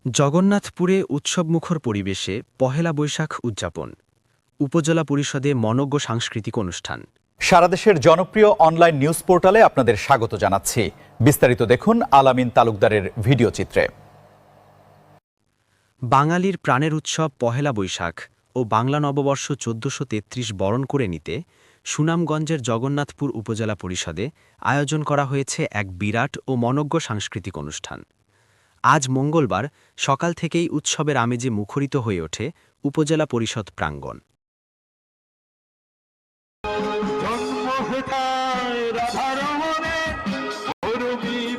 জগন্নাথপুরে উৎসবমুখর পরিবেশে পহেলা বৈশাখ উদযাপন। উপজেলা পরিষদে মনোজ্ঞ সাংস্কৃতিক অনুষ্ঠান। সারা দেশের জনপ্রিয় অনলাইন নিউজ পোর্টালে আপনাদের স্বাগত জানাচ্ছি। বিস্তারিত দেখুন আলামিন তালুকদারের ভিডিও চিত্রে। বাঙালির প্রাণের উৎসব পহেলা বৈশাখ ও বাংলা নববর্ষ ১৪৩৩ বরণ করে নিতে সুনামগঞ্জের জগন্নাথপুর উপজেলা পরিষদে আয়োজন করা হয়েছে এক বিরাট ও মনোজ্ঞ সাংস্কৃতিক অনুষ্ঠান। আজ মঙ্গলবার সকাল থেকেই উৎসবের আমেজে মুখরিত হয়ে ওঠে উপজেলা পরিষদ প্রাঙ্গণ।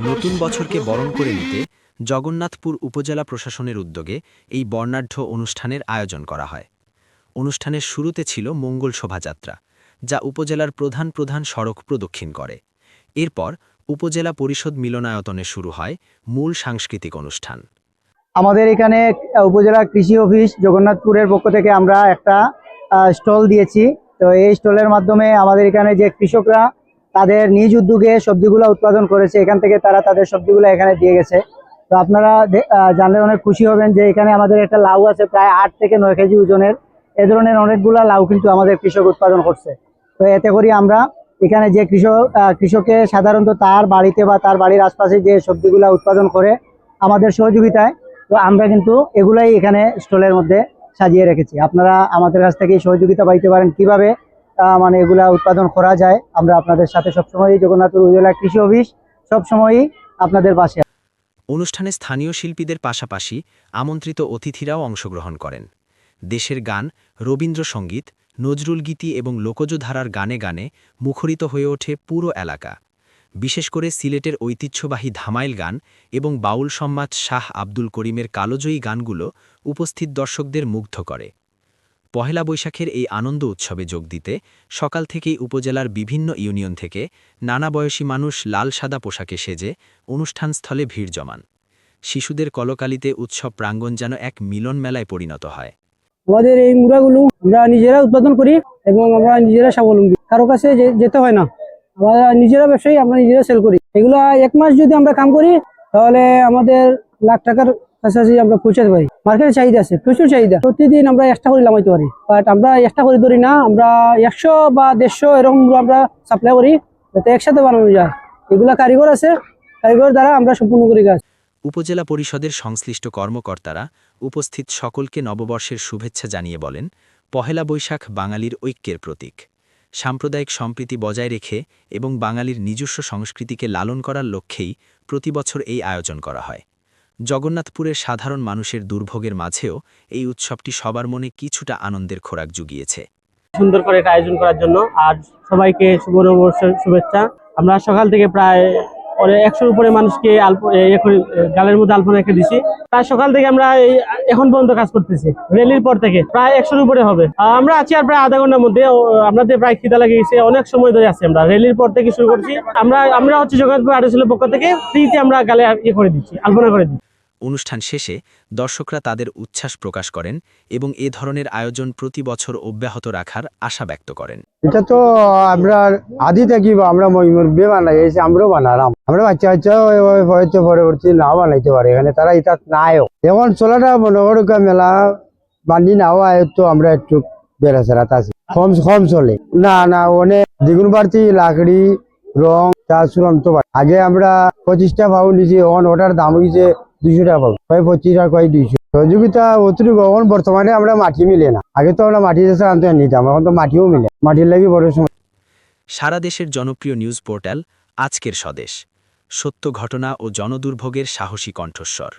নতুন বছরকে বরণ করে নিতে জগন্নাথপুর উপজেলা প্রশাসনের উদ্যোগে এই বর্ণাঢ্য অনুষ্ঠানের আয়োজন করা হয়। অনুষ্ঠানের শুরুতে ছিল মঙ্গল শোভাযাত্রা, যা উপজেলার প্রধান প্রধান সড়ক প্রদক্ষিণ করে। এরপর উপজেলা পরিষদ মিলনায়তনে শুরু হয় মূল সাংস্কৃতিক অনুষ্ঠান। আমাদের এখানে উপজেলা কৃষি অফিস জগন্নাথপুরের পক্ষ থেকে আমরা একটা স্টল দিয়েছি। তো এই স্টলের মাধ্যমে আমাদের এখানে যে কৃষকরা তাদের নিজ উদ্যোগে সবজিগুলো উৎপাদন করেছে, এখান থেকে তারা তাদের সবজিগুলো এখানে দিয়ে গেছে। তো আপনারা জানলে অনেক খুশি হবেন যে এখানে আমাদের একটা লাউ আছে প্রায় 8 থেকে 9 কেজি ওজনের। এ ধরনের অনেকগুলা লাউ কিন্তু আমাদের কৃষক উৎপাদন করছে। তো এতে করে আমরা এখানে যে কৃষকে সাধারণত তার বাড়িতে বা তার বাড়ির আশপাশে যে সবজিগুলা উৎপাদন করে আমাদের সহযোগিতায়, তো আমরা কিন্তু এগুলাই এখানে স্টলের মধ্যে সাজিয়ে রেখেছি। আপনারা আমাদের কাছ থেকে সহযোগিতা পাইতে পারেন কিভাবে মানে এগুলা উৎপাদন করা যায়। আমরা আপনাদের সাথে সবসময়ই জগন্নাথপুর উপজেলা কৃষি অফিস সবসময়ই আপনাদের পাশে। অনুষ্ঠানে স্থানীয় শিল্পীদের পাশাপাশি আমন্ত্রিত অতিথিরাও অংশগ্রহণ করেন। দেশের গান, রবীন্দ্রসঙ্গীত, নজরুল গীতি এবং লোকজ ধারার গানে গানে মুখরিত হয়ে ওঠে পুরো এলাকা। বিশেষ করে সিলেটের ঐতিহ্যবাহী ধামাইল গান এবং বাউল সম্রাট শাহ আব্দুল করিমের কালোজয়ী গানগুলো উপস্থিত দর্শকদের মুগ্ধ করে। পহেলা বৈশাখের এই আনন্দ উৎসবে যোগ দিতে সকাল থেকেই উপজেলার বিভিন্ন ইউনিয়ন থেকে নানা বয়সী মানুষ লাল সাদা পোশাকে সেজে অনুষ্ঠানস্থলে ভিড় জমান। শিশুদের কলকালিতে উৎসব প্রাঙ্গণ যেন এক মিলন মেলায় পরিণত হয়। আমাদের এই মুড়াগুলো আমরা নিজেরা উৎপাদন করি এবং আমরা নিজেরা স্বাবলম্বী, কারো কাছে যেতে হয় না। আমরা নিজেরা ব্যবসায়ী, আমরা নিজেরা সেল করি। এগুলা 1 মাস যদি আমরা কাম করি তাহলে আমাদের লাখ টাকার কাছাকাছি আমরা পৌঁছাতে পারি। মার্কেটে চাহিদা আছে, প্রচুর চাহিদা। প্রতিদিন আমরা 1টা করে লামাইতে পারি, বাট আমরা 1টা করে ধরি না, আমরা 100 বা 150 এরকম আমরা সাপ্লাই করি, যাতে একসাথে বানানো যায়। এগুলা কারিগর আছে, কারিগর দ্বারা আমরা সম্পূর্ণ করি কাজ। উপজেলা পরিষদের সংশ্লিষ্ট কর্মকর্তারা উপস্থিত সকলকে নববর্ষের শুভেচ্ছা জানিয়ে বলেন, পহেলা বৈশাখ বাঙালির ঐক্যের প্রতীক। সাম্প্রদায়িক সম্প্রীতি বজায় রেখে এবং বাঙালির নিজস্ব সংস্কৃতিকে লালন করার লক্ষ্যেই প্রতিবছর এই আয়োজন করা হয়। জগন্নাথপুরের সাধারণ মানুষের দুর্ভোগের মাঝেও এই উৎসবটি সবার মনে কিছুটা আনন্দের খোরাক জুগিয়েছে। সুন্দর করে এটা আয়োজন করার জন্য আজ সবাইকে শুভ নববর্ষের শুভেচ্ছা। আমরা সকাল থেকে প্রায় 100-র উপরে মানুষকে গালের মধ্যে আলপনা রেখে দিছি। প্রায় সকাল থেকে আমরা এখন পর্যন্ত কাজ করতেছি। রেলির পর থেকে প্রায় 100-র উপরে হবে। আমরা আছি আর প্রায় আধা ঘন্টার মধ্যে। আমাদের প্রায় খিদা লেগে গেছে, অনেক সময় ধরে আছি। আমরা রেলির পর থেকে শুরু করছি। আমরা হচ্ছে জগন্নাথপুর আর্টিস্টের পক্ষ থেকে ফ্রিতে আমরা গালে করে দিচ্ছি, আলপনা করে দিচ্ছি। অনুষ্ঠান শেষে দর্শকরা তাদের উচ্ছ্বাস প্রকাশ করেন এবং এ ধরনের আয়োজন প্রতি বছর অব্যাহত রাখার আশা ব্যক্ত করেন। এটা তো আমরা আদি থেকে আমরা মুরব্বী বানাই, আমরাও বানালাম। আমরা বাচ্চা হয়তো পরবর্তী না বানাইতে পারে, এখানে তারা এটা নাইও। এখন চলাটা মনে করুকা মেলা বান্ডি নাও তো আমরা একটু বেড়াচেরাত আছি, কম চলে না অনেক দ্বিগুণ বাড়তি লাকড়ি রং তা চূড়ান্ত। আগে আমরা 25টা পাও নিয়েছি, এখন ওটার দাম হয়েছে 200 টাকা পাবো, কয় 25 আর কয় 200। সহযোগিতা অতিরিক্ত। এখন বর্তমানে আমরা মাটি মিলে না, আগে তো আমরা মাটি আনতে নিতাম, এখন তো মাটিও মিলে, মাটির লাগি বড় সময়। সারা দেশের জনপ্রিয় নিউজ পোর্টাল আজকের স্বদেশ, সত্য ঘটনা ও জনদুর্ভোগের সাহসী কণ্ঠস্বর।